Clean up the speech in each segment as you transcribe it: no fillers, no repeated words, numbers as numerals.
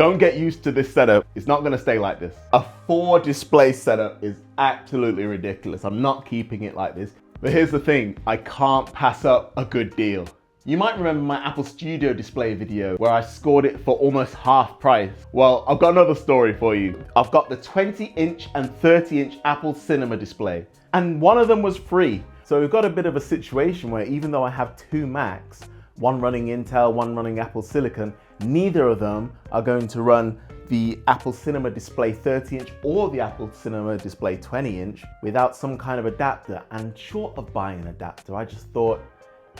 Don't get used to this setup. It's not gonna stay like this. A 4 display setup is absolutely ridiculous. I'm not keeping it like this. But here's the thing, I can't pass up a good deal. You might remember my Apple Studio display video where I scored it for almost half price. Well, I've got another story for you. I've got the 20-inch and 30-inch Apple Cinema display, and one of them was free. So we've got a bit of a situation where even though I have 2 Macs, one running Intel, one running Apple Silicon, neither of them are going to run the Apple Cinema Display 30-inch or the Apple Cinema Display 20-inch without some kind of adapter. And short of buying an adapter, I just thought,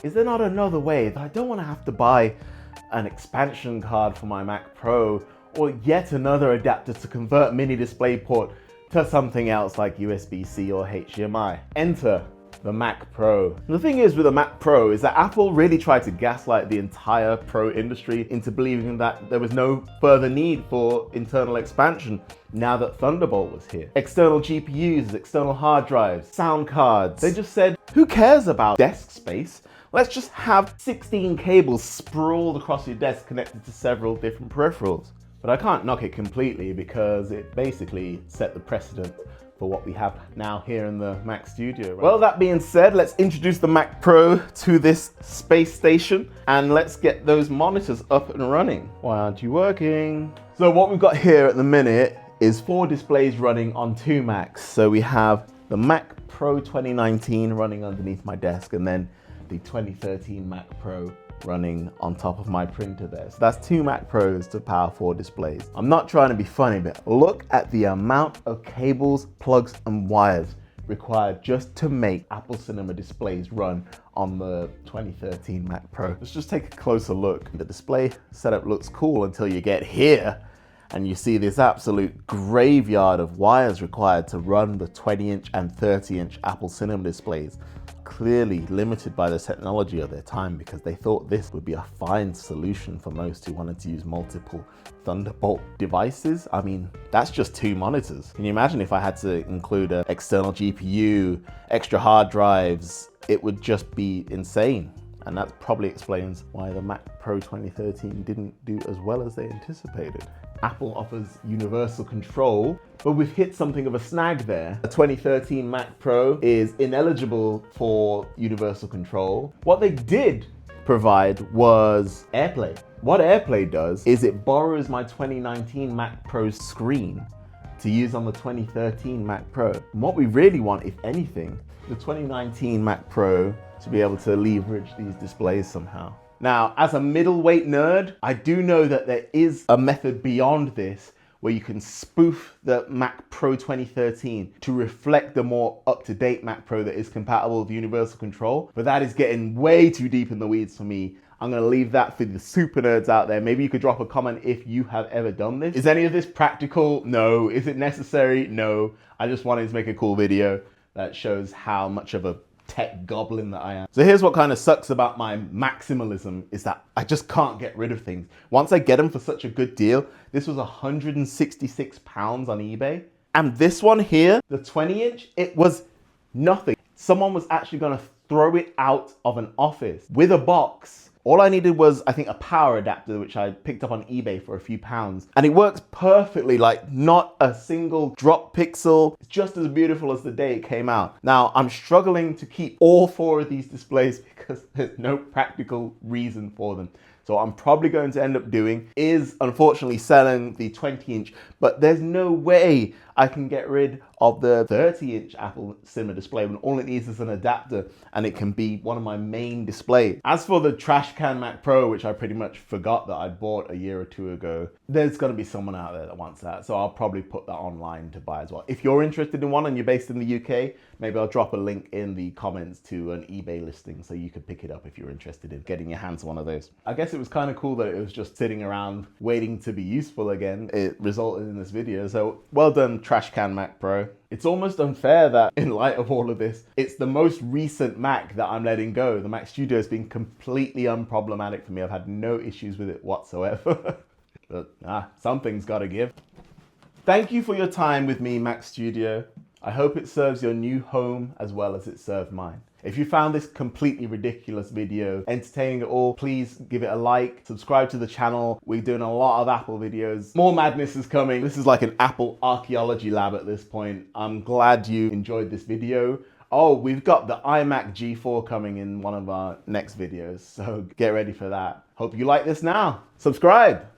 is there not another way that I don't want to have to buy an expansion card for my Mac Pro or yet another adapter to convert mini DisplayPort to something else like USB-C or HDMI? Enter the Mac Pro. The thing is with the Mac Pro is that Apple really tried to gaslight the entire Pro industry into believing that there was no further need for internal expansion now that Thunderbolt was here. External GPUs, external hard drives, sound cards. They just said, who cares about desk space? Let's just have 16 cables sprawled across your desk connected to several different peripherals. But I can't knock it completely because it basically set the precedent for what we have now here in the Mac Studio. Well, that being said, let's introduce the Mac Pro to this space station and let's get those monitors up and running. Why aren't you working? So what we've got here at the minute is 4 displays running on 2 Macs. So we have the Mac Pro 2019 running underneath my desk and then the 2013 Mac Pro running on top of my printer there. So that's 2 Mac Pros to power 4 displays. I'm not trying to be funny, but look at the amount of cables, plugs, and wires required just to make Apple Cinema displays run on the 2013 Mac Pro. Let's just take a closer look. The display setup looks cool until you get here and you see this absolute graveyard of wires required to run the 20-inch and 30-inch Apple Cinema displays. Clearly limited by the technology of their time because they thought this would be a fine solution for most who wanted to use multiple Thunderbolt devices. I mean, that's just 2 monitors. Can you imagine if I had to include an external GPU, extra hard drives? It would just be insane. And that probably explains why the Mac Pro 2013 didn't do as well as they anticipated. Apple offers universal control, but we've hit something of a snag there. The 2013 Mac Pro is ineligible for universal control. What they did provide was AirPlay. What AirPlay does is it borrows my 2019 Mac Pro screen to use on the 2013 Mac Pro. And what we really want, if anything, the 2019 Mac Pro to be able to leverage these displays somehow. Now, as a middleweight nerd, I do know that there is a method beyond this where you can spoof the Mac Pro 2013 to reflect the more up-to-date Mac Pro that is compatible with universal control, but that is getting way too deep in the weeds for me. I'm gonna leave that for the super nerds out there. Maybe you could drop a comment if you have ever done this. Is any of this practical? No. Is it necessary? No. I just wanted to make a cool video that shows how much of a tech goblin that I am. So here's what kind of sucks about my maximalism is that I just can't get rid of things. Once I get them for such a good deal, this was £166 on eBay. And this one here, the 20-inch, it was nothing. Someone was actually gonna throw it out of an office with a box. All I needed was, I think, a power adapter, which I picked up on eBay for a few pounds. And it works perfectly, like not a single drop pixel. It's just as beautiful as the day it came out. Now, I'm struggling to keep all 4 of these displays because there's no practical reason for them. So what I'm probably going to end up doing is, unfortunately, selling the 20-inch, but there's no way I can get rid of the 30-inch Apple Cinema display when all it needs is an adapter and it can be one of my main displays. As for the trash can Mac Pro, which I pretty much forgot that I bought a year or 2 ago, there's gonna be someone out there that wants that, so I'll probably put that online to buy as well. If you're interested in one and you're based in the UK, maybe I'll drop a link in the comments to an eBay listing so you could pick it up if you're interested in getting your hands on one of those. I guess it was kind of cool that it was just sitting around waiting to be useful again. It resulted in this video, so well done, Trash Can Mac Pro. It's almost unfair that in light of all of this, it's the most recent Mac that I'm letting go. The Mac Studio has been completely unproblematic for me. I've had no issues with it whatsoever. But something's gotta give. Thank you for your time with me, Mac Studio. I hope it serves your new home as well as it served mine. If you found this completely ridiculous video entertaining at all, please give it a like, subscribe to the channel. We're doing a lot of Apple videos. More madness is coming. This is like an Apple archaeology lab at this point. I'm glad you enjoyed this video. Oh, we've got the iMac G4 coming in one of our next videos, so get ready for that. Hope you like this now. Subscribe.